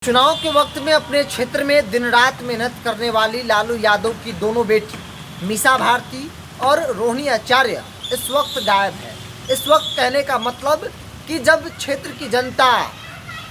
चुनाव के वक्त में अपने क्षेत्र में दिन रात मेहनत करने वाली लालू यादव की दोनों बेटी मीसा भारती और रोहिणी आचार्य इस वक्त गायब है। इस वक्त कहने का मतलब कि जब क्षेत्र की जनता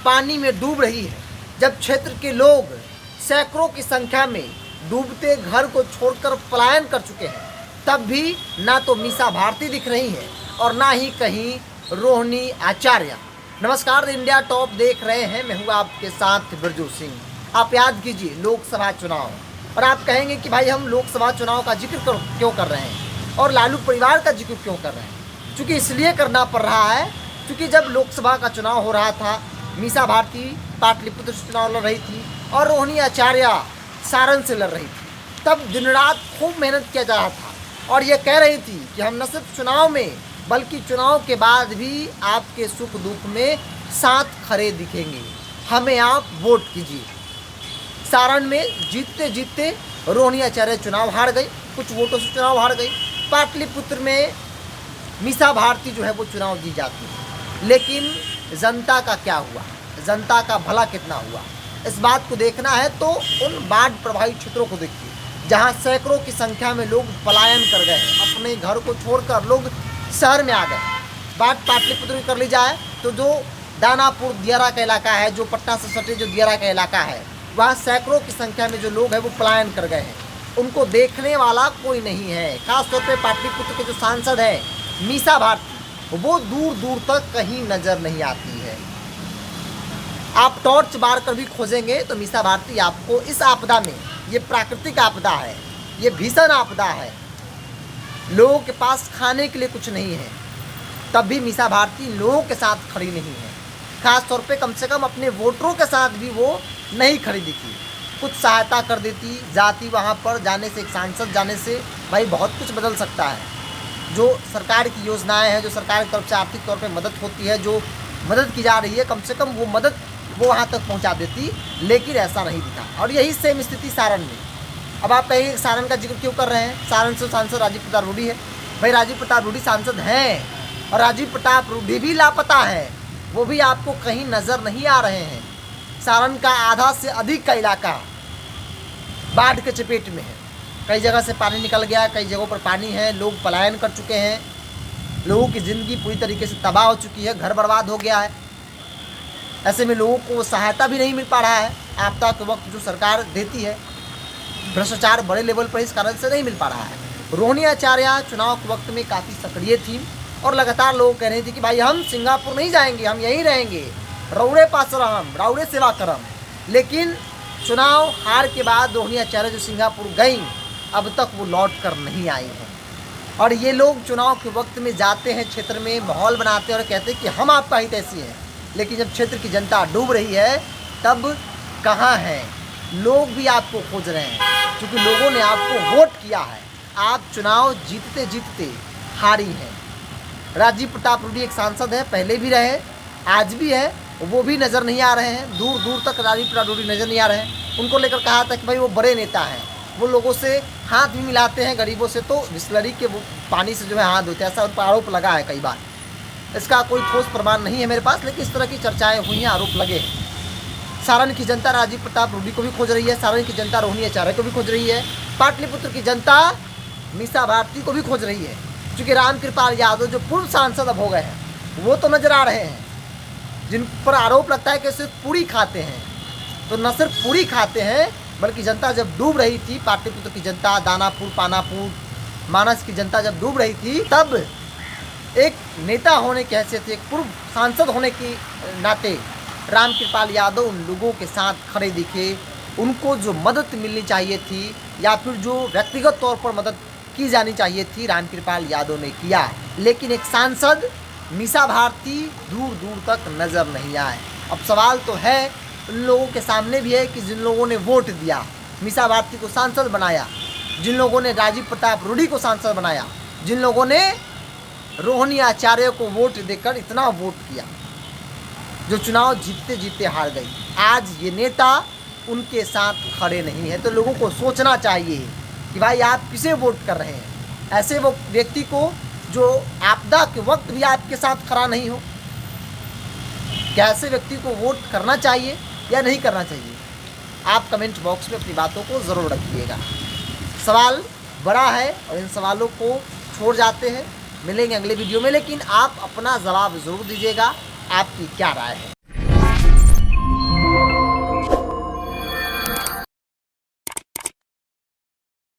पानी में डूब रही है, जब क्षेत्र के लोग सैकड़ों की संख्या में डूबते घर को छोड़कर पलायन कर चुके हैं, तब भी ना तो मीसा भारती दिख रही है और ना ही कहीं रोहिणी आचार्य। नमस्कार, इंडिया टॉप देख रहे हैं, मैं हूँ आपके साथ बिरजू सिंह। आप याद कीजिए लोकसभा चुनाव, और आप कहेंगे कि भाई हम लोकसभा चुनाव का जिक्र क्यों कर रहे हैं और लालू परिवार का जिक्र क्यों कर रहे हैं। क्योंकि इसलिए करना पड़ रहा है क्योंकि जब लोकसभा का चुनाव हो रहा था, मीसा भारती पाटलिपुत्र से चुनाव लड़ रही थी और रोहिणी आचार्य सारण से लड़ रही थी, तब दिन रात खूब मेहनत किया जा रहा था और ये कह रही थी कि हम न सिर्फ चुनाव में बल्कि चुनाव के बाद भी आपके सुख दुख में साथ खड़े दिखेंगे, हमें आप वोट कीजिए। सारण में जीतते जीतते रोहिणी आचार्य चुनाव हार गई, कुछ वोटों से चुनाव हार गई। पाटलिपुत्र में मीसा भारती जो है वो चुनाव जीत जाती है, लेकिन जनता का क्या हुआ, जनता का भला कितना हुआ, इस बात को देखना है तो उन बाढ़ प्रभावित क्षेत्रों को देखिए, जहाँ सैकड़ों की संख्या में लोग पलायन कर गए, अपने घर को छोड़कर लोग शहर में आ गए। बात पाटलिपुत्र की कर ली जाए तो जो दानापुर दियारा का इलाका है, जो पटना से सटे जो दियारा का इलाका है, वहाँ सैकड़ों की संख्या में जो लोग हैं वो पलायन कर गए हैं। उनको देखने वाला कोई नहीं है। खासतौर पे पाटलिपुत्र के जो सांसद हैं मीसा भारती, वो दूर दूर तक कहीं नज़र नहीं आती है। आप टॉर्च बार कर भी खोजेंगे तो मीसा भारती आपको इस आपदा में, ये प्राकृतिक आपदा है, ये भीषण आपदा है, लोगों के पास खाने के लिए कुछ नहीं है, तब भी मीसा भारती लोगों के साथ खड़ी नहीं है। खास तौर पे कम से कम अपने वोटरों के साथ भी वो नहीं खड़ी दिखी। कुछ सहायता कर देती, जाती, वहाँ पर जाने से, एक सांसद जाने से भाई बहुत कुछ बदल सकता है। जो सरकार की योजनाएं हैं, जो सरकार की तरफ से आर्थिक तौर पे मदद होती है, जो मदद की जा रही है, कम से कम वो मदद वो वहाँ तक पहुँचा देती, लेकिन ऐसा नहीं दिखा। और यही सेम स्थिति सारण में। अब आप कहेंगे सारण का जिक्र क्यों कर रहे हैं, सारण से सांसद राजीव प्रताप रूडी है। भाई राजीव प्रताप रूडी सांसद हैं और राजीव प्रताप रूडी भी लापता है, वो भी आपको कहीं नज़र नहीं आ रहे हैं। सारण का आधा से अधिक का इलाका बाढ़ के चपेट में है, कई जगह से पानी निकल गया, कई जगहों पर पानी है, लोग पलायन कर चुके हैं, लोगों की ज़िंदगी पूरी तरीके से तबाह हो चुकी है, घर बर्बाद हो गया है। ऐसे में लोगों को सहायता भी नहीं मिल पा रहा है। आपदा के वक्त जो सरकार देती है, भ्रष्टाचार बड़े लेवल पर इस कारण से नहीं मिल पा रहा है। रोहिणी आचार्य चुनाव के वक्त में काफ़ी सक्रिय थी और लगातार लोग कह रहे थे कि भाई हम सिंगापुर नहीं जाएंगे, हम यहीं रहेंगे, रौड़े पास रहम, रौड़े सेवा करम। लेकिन चुनाव हार के बाद रोहिणी आचार्य जो सिंगापुर गई, अब तक वो लौट कर नहीं आई हैं। और ये लोग चुनाव के वक्त में जाते हैं, क्षेत्र में माहौल बनाते हैं और कहते हैं कि हम आपका हितैषी हैं, लेकिन जब क्षेत्र की जनता डूब रही है तब कहाँ हैं लोग, भी आपको खोज रहे हैं, क्योंकि लोगों ने आपको वोट किया है। आप चुनाव जीतते जीतते हारी हैं। राजीव प्रताप रूडी एक सांसद है, पहले भी रहे, आज भी है, वो भी नज़र नहीं आ रहे हैं, दूर दूर तक राजीव प्रताप रूडी नज़र नहीं आ रहे हैं। उनको लेकर कहा था कि भाई वो बड़े नेता हैं, वो लोगों से हाथ भी मिलाते हैं, गरीबों से तो बिस्लरी के वो पानी से जो है हाथ धोते हैं, ऐसा उन पर आरोप लगा है कई बार। इसका कोई ठोस प्रमाण नहीं है मेरे पास, लेकिन इस तरह की चर्चाएँ हुई हैं, आरोप लगे हैं। सारण की जनता राजीव प्रताप रूडी को भी खोज रही है, सारण की जनता रोहिणी आचार्य को भी खोज रही है, पाटलिपुत्र की जनता मीसा भारती को भी खोज रही है। क्योंकि रामकृपाल यादव जो पूर्व सांसद अब हो गए हैं, वो तो नजर आ रहे हैं, जिन पर आरोप लगता है कि सिर्फ पूरी खाते हैं। तो न सिर्फ पूरी खाते हैं, बल्कि जनता जब डूब रही थी, पाटलिपुत्र की जनता, दानापुर, पानापुर, मानस की जनता जब डूब रही थी, तब एक नेता होने की हैसियत, एक पूर्व सांसद होने के नाते रामकृपाल यादव उन लोगों के साथ खड़े दिखे। उनको जो मदद मिलनी चाहिए थी या फिर जो व्यक्तिगत तौर पर मदद की जानी चाहिए थी, रामकृपाल यादव ने किया। लेकिन एक सांसद मीसा भारती दूर दूर तक नज़र नहीं आए। अब सवाल तो है उन लोगों के सामने भी है कि जिन लोगों ने वोट दिया, मीसा भारती को सांसद बनाया, जिन लोगों ने राजीव प्रताप रूडी को सांसद बनाया, जिन लोगों ने रोहिणी आचार्य को वोट देकर इतना वोट किया, जो चुनाव जीतते जीतते हार गई, आज ये नेता उनके साथ खड़े नहीं हैं। तो लोगों को सोचना चाहिए कि भाई आप किसे वोट कर रहे हैं। ऐसे वो व्यक्ति को जो आपदा के वक्त भी आपके साथ खड़ा नहीं हो, क्या ऐसे व्यक्ति को वोट करना चाहिए? या नहीं करना चाहिए? आप कमेंट बॉक्स में अपनी बातों को ज़रूर रखिएगा। सवाल बड़ा है और इन सवालों को छोड़ जाते हैं। मिलेंगे अगले वीडियो में, लेकिन आप अपना जवाब ज़रूर दीजिएगा, आपकी क्या राय है।